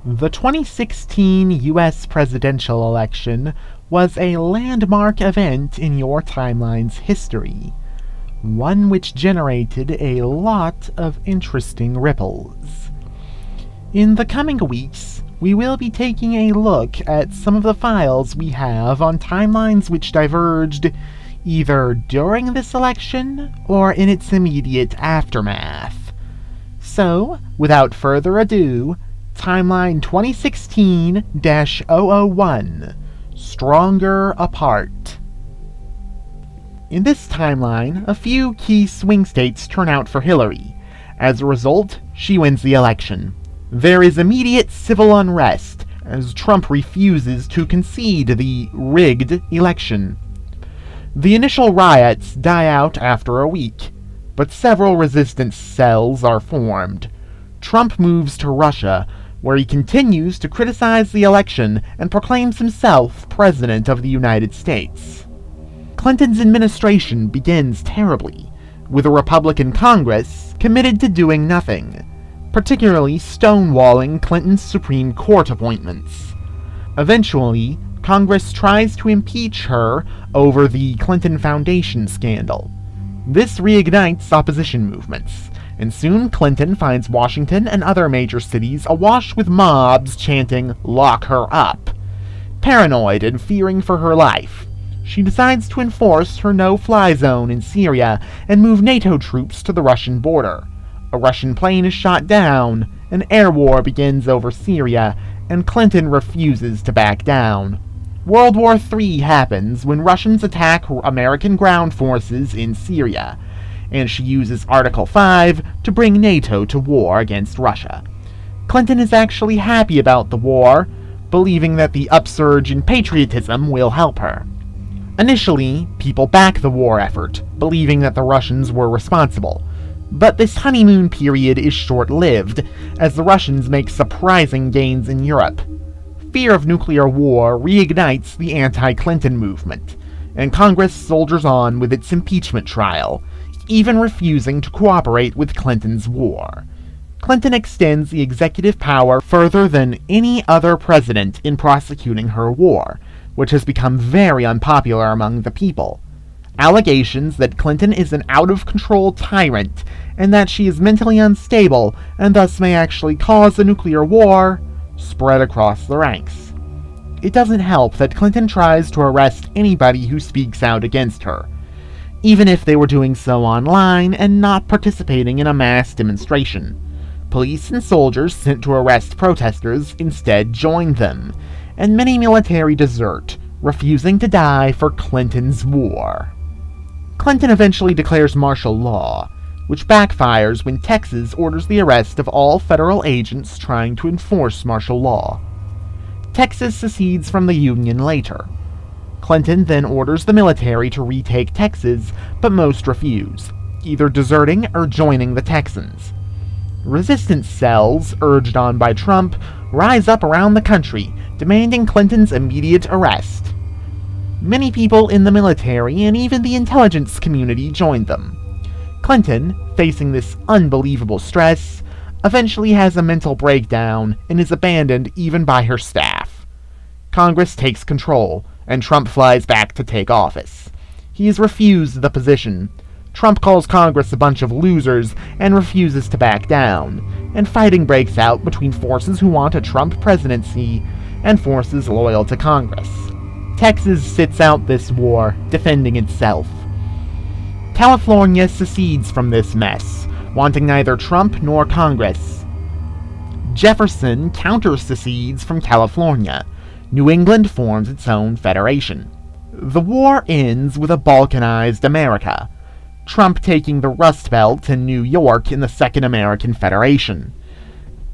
The 2016 U.S. presidential election was a landmark event in your timeline's history, one which generated a lot of interesting ripples. In the coming weeks, we will be taking a look at some of the files we have on timelines which diverged either during this election or in its immediate aftermath. So, without further ado, Timeline 2016-001, Stronger Apart. In this timeline, a few key swing states turn out for Hillary. As a result, she wins the election. There is immediate civil unrest, as Trump refuses to concede the rigged election. The initial riots die out after a week, but several resistance cells are formed. Trump moves to Russia, where he continues to criticize the election and proclaims himself President of the United States. Clinton's administration begins terribly, with a Republican Congress committed to doing nothing, particularly stonewalling Clinton's Supreme Court appointments. Eventually, Congress tries to impeach her over the Clinton Foundation scandal. This reignites opposition movements, and soon Clinton finds Washington and other major cities awash with mobs chanting, "Lock her up." Paranoid and fearing for her life, she decides to enforce her no-fly zone in Syria and move NATO troops to the Russian border. A Russian plane is shot down, an air war begins over Syria, and Clinton refuses to back down. World War III happens when Russians attack American ground forces in Syria, and she uses Article 5 to bring NATO to war against Russia. Clinton is actually happy about the war, believing that the upsurge in patriotism will help her. Initially, people back the war effort, believing that the Russians were responsible. But this honeymoon period is short-lived, as the Russians make surprising gains in Europe. Fear of nuclear war reignites the anti-Clinton movement, and Congress soldiers on with its impeachment trial, even refusing to cooperate with Clinton's war. Clinton extends the executive power further than any other president in prosecuting her war, which has become very unpopular among the people. Allegations that Clinton is an out-of-control tyrant and that she is mentally unstable and thus may actually cause a nuclear war spread across the ranks. It doesn't help that Clinton tries to arrest anybody who speaks out against her, even if they were doing so online and not participating in a mass demonstration. Police and soldiers sent to arrest protesters instead joined them, and many military desert, refusing to die for Clinton's war. Clinton eventually declares martial law, which backfires when Texas orders the arrest of all federal agents trying to enforce martial law. Texas secedes from the Union later. Clinton then orders the military to retake Texas, but most refuse, either deserting or joining the Texans. Resistance cells, urged on by Trump, rise up around the country, demanding Clinton's immediate arrest. Many people in the military and even the intelligence community joined them. Clinton, facing this unbelievable stress, eventually has a mental breakdown and is abandoned even by her staff. Congress takes control, and Trump flies back to take office. He is refused the position. Trump calls Congress a bunch of losers and refuses to back down, and fighting breaks out between forces who want a Trump presidency and forces loyal to Congress. Texas sits out this war, defending itself. California secedes from this mess, wanting neither Trump nor Congress. Jefferson counter-secedes from California. New England forms its own federation. The war ends with a balkanized America, Trump taking the Rust Belt and New York in the Second American Federation.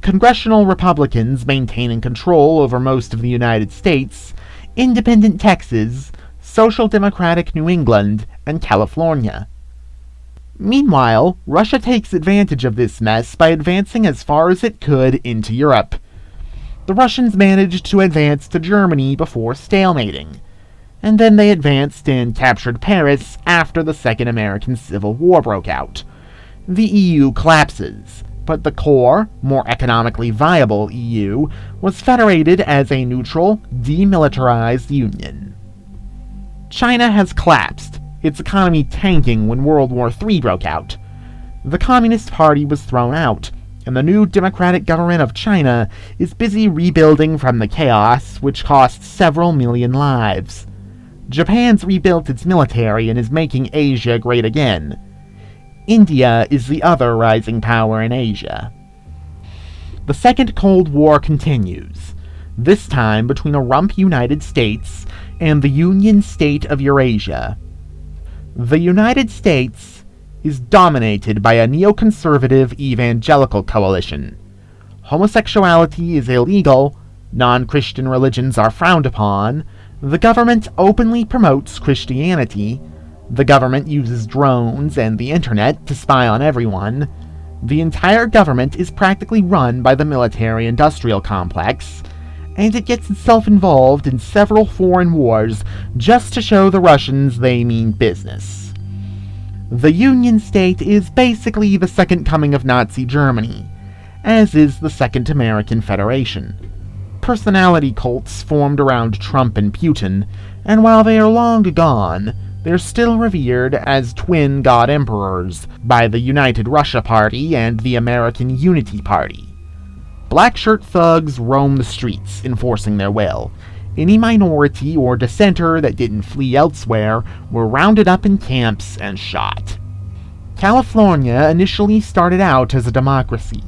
Congressional Republicans maintaining control over most of the United States, independent Texas, Social Democratic New England, and California. Meanwhile, Russia takes advantage of this mess by advancing as far as it could into Europe. The Russians managed to advance to Germany before stalemating, and then they advanced and captured Paris after the Second American Civil War broke out. The EU collapses, but the core, more economically viable EU was federated as a neutral, demilitarized union. China has collapsed, its economy tanking when World War III broke out. The Communist Party was thrown out, and the new democratic government of China is busy rebuilding from the chaos which cost several million lives. Japan's rebuilt its military and is making Asia great again. India is the other rising power in Asia. The Second Cold War continues, this time between a rump United States and the Union State of Eurasia. The United States is dominated by a neoconservative evangelical coalition. Homosexuality is illegal, non-Christian religions are frowned upon, the government openly promotes Christianity, the government uses drones and the internet to spy on everyone, the entire government is practically run by the military-industrial complex, and it gets itself involved in several foreign wars just to show the Russians they mean business. The Union State is basically the second coming of Nazi Germany, as is the Second American Federation. Personality cults formed around Trump and Putin, and while they are long gone, they're still revered as twin god emperors by the United Russia Party and the American Unity Party. Black-shirt thugs roam the streets, enforcing their will. Any minority or dissenter that didn't flee elsewhere were rounded up in camps and shot. California initially started out as a democracy,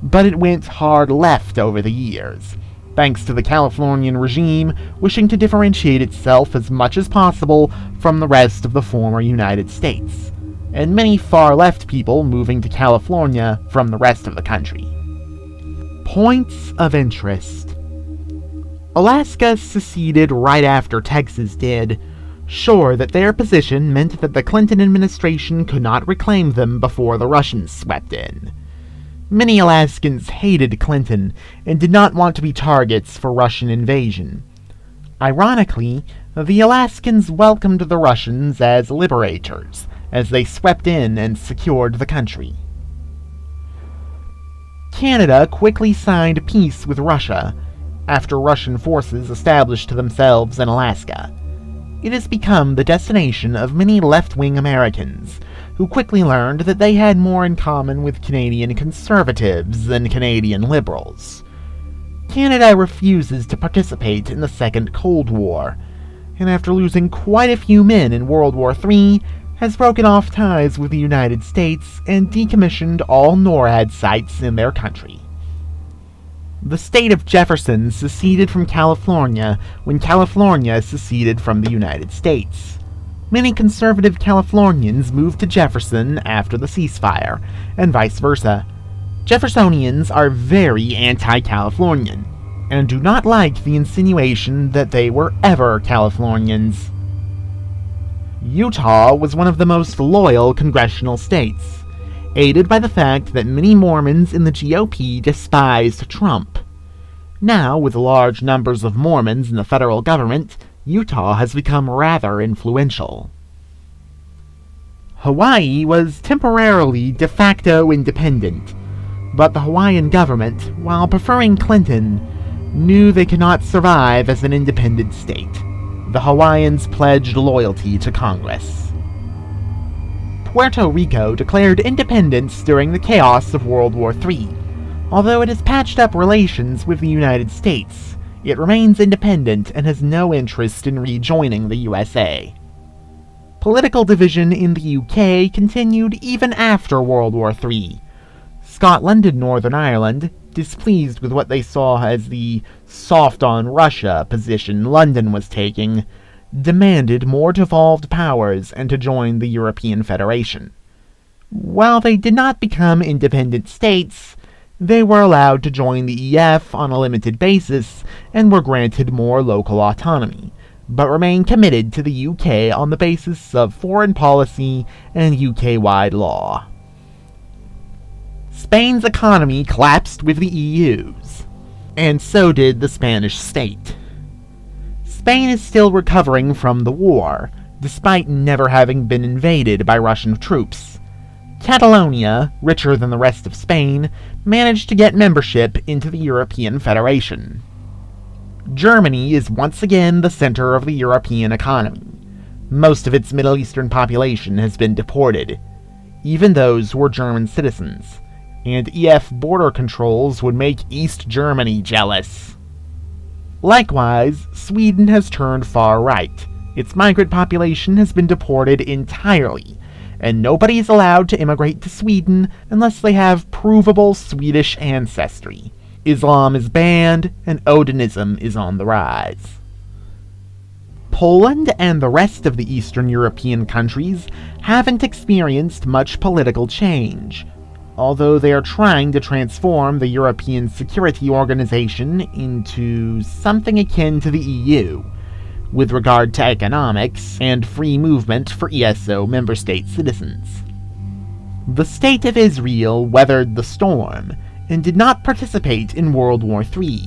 but it went hard left over the years, thanks to the Californian regime wishing to differentiate itself as much as possible from the rest of the former United States, and many far-left people moving to California from the rest of the country. Points of interest. Alaska seceded right after Texas did, sure that their position meant that the Clinton administration could not reclaim them before the Russians swept in. Many Alaskans hated Clinton and did not want to be targets for Russian invasion. Ironically, the Alaskans welcomed the Russians as liberators, as they swept in and secured the country. Canada quickly signed peace with Russia after Russian forces established themselves in Alaska. It has become the destination of many left-wing Americans, who quickly learned that they had more in common with Canadian conservatives than Canadian liberals. Canada refuses to participate in the Second Cold War, and after losing quite a few men in World War III, has broken off ties with the United States and decommissioned all NORAD sites in their country. The state of Jefferson seceded from California when California seceded from the United States. Many conservative Californians moved to Jefferson after the ceasefire, and vice versa. Jeffersonians are very anti-Californian, and do not like the insinuation that they were ever Californians. Utah was one of the most loyal congressional states, aided by the fact that many Mormons in the GOP despised Trump. Now, with large numbers of Mormons in the federal government, Utah has become rather influential. Hawaii was temporarily de facto independent, but the Hawaiian government, while preferring Clinton, knew they could not survive as an independent state. The Hawaiians pledged loyalty to Congress. Puerto Rico declared independence during the chaos of World War III. Although it has patched up relations with the United States, it remains independent and has no interest in rejoining the USA. Political division in the UK continued even after World War III. Scotland and Northern Ireland, displeased with what they saw as the soft-on-Russia position London was taking, demanded more devolved powers and to join the European Federation. While they did not become independent states, they were allowed to join the EF on a limited basis and were granted more local autonomy, but remained committed to the UK on the basis of foreign policy and UK-wide law. Spain's economy collapsed with the EU's, and so did the Spanish state. Spain is still recovering from the war, despite never having been invaded by Russian troops. Catalonia, richer than the rest of Spain, managed to get membership into the European Federation. Germany is once again the center of the European economy. Most of its Middle Eastern population has been deported, even those who were German citizens, and EF border controls would make East Germany jealous. Likewise, Sweden has turned far right. Its migrant population has been deported entirely, and nobody is allowed to immigrate to Sweden unless they have provable Swedish ancestry. Islam is banned, and Odinism is on the rise. Poland and the rest of the Eastern European countries haven't experienced much political change, although they are trying to transform the European Security Organization into something akin to the EU, with regard to economics and free movement for ESO member state citizens. The State of Israel weathered the storm and did not participate in World War III.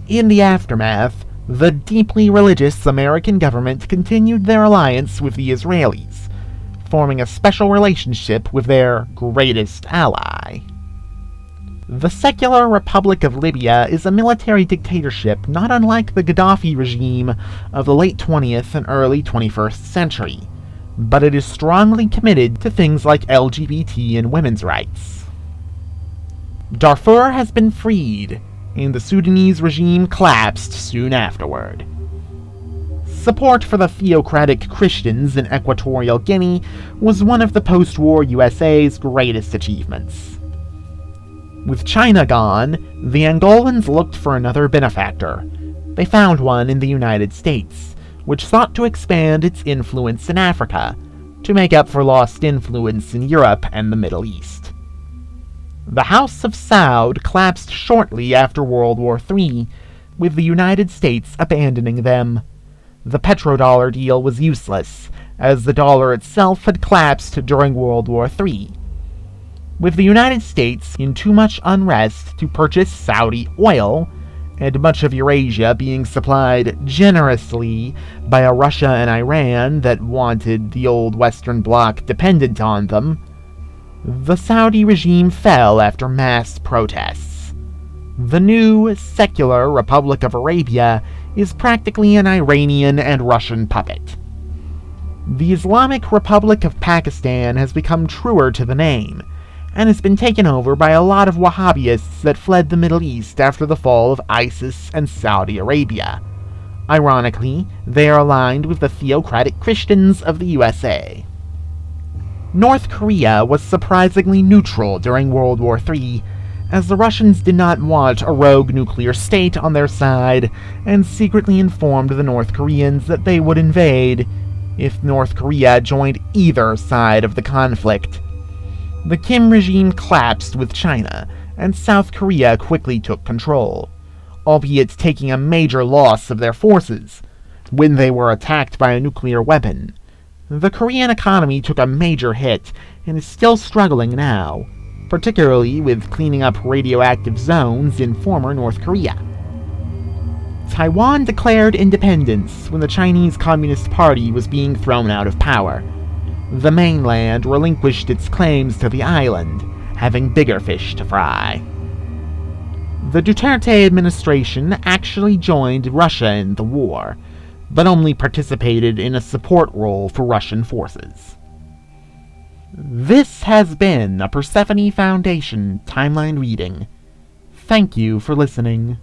In the aftermath, the deeply religious American government continued their alliance with the Israelis, forming a special relationship with their greatest ally. The secular Republic of Libya is a military dictatorship not unlike the Gaddafi regime of the late 20th and early 21st century, but it is strongly committed to things like LGBT and women's rights. Darfur has been freed, and the Sudanese regime collapsed soon afterward. Support for the theocratic Christians in Equatorial Guinea was one of the post-war USA's greatest achievements. With China gone, the Angolans looked for another benefactor. They found one in the United States, which sought to expand its influence in Africa, to make up for lost influence in Europe and the Middle East. The House of Saud collapsed shortly after World War III, with the United States abandoning them. The petrodollar deal was useless, as the dollar itself had collapsed during World War III. With the United States in too much unrest to purchase Saudi oil, and much of Eurasia being supplied generously by a Russia and Iran that wanted the old Western Bloc dependent on them, the Saudi regime fell after mass protests. The new, secular Republic of Arabia is practically an Iranian and Russian puppet. The Islamic Republic of Pakistan has become truer to the name, and has been taken over by a lot of Wahhabists that fled the Middle East after the fall of ISIS and Saudi Arabia. Ironically, they are aligned with the theocratic Christians of the USA. North Korea was surprisingly neutral during World War III, as the Russians did not want a rogue nuclear state on their side, and secretly informed the North Koreans that they would invade if North Korea joined either side of the conflict. The Kim regime collapsed with China, and South Korea quickly took control, albeit taking a major loss of their forces when they were attacked by a nuclear weapon. The Korean economy took a major hit and is still struggling now, particularly with cleaning up radioactive zones in former North Korea. Taiwan declared independence when the Chinese Communist Party was being thrown out of power. The mainland relinquished its claims to the island, having bigger fish to fry. The Duterte administration actually joined Russia in the war, but only participated in a support role for Russian forces. This has been a Persephone Foundation Timeline Reading. Thank you for listening.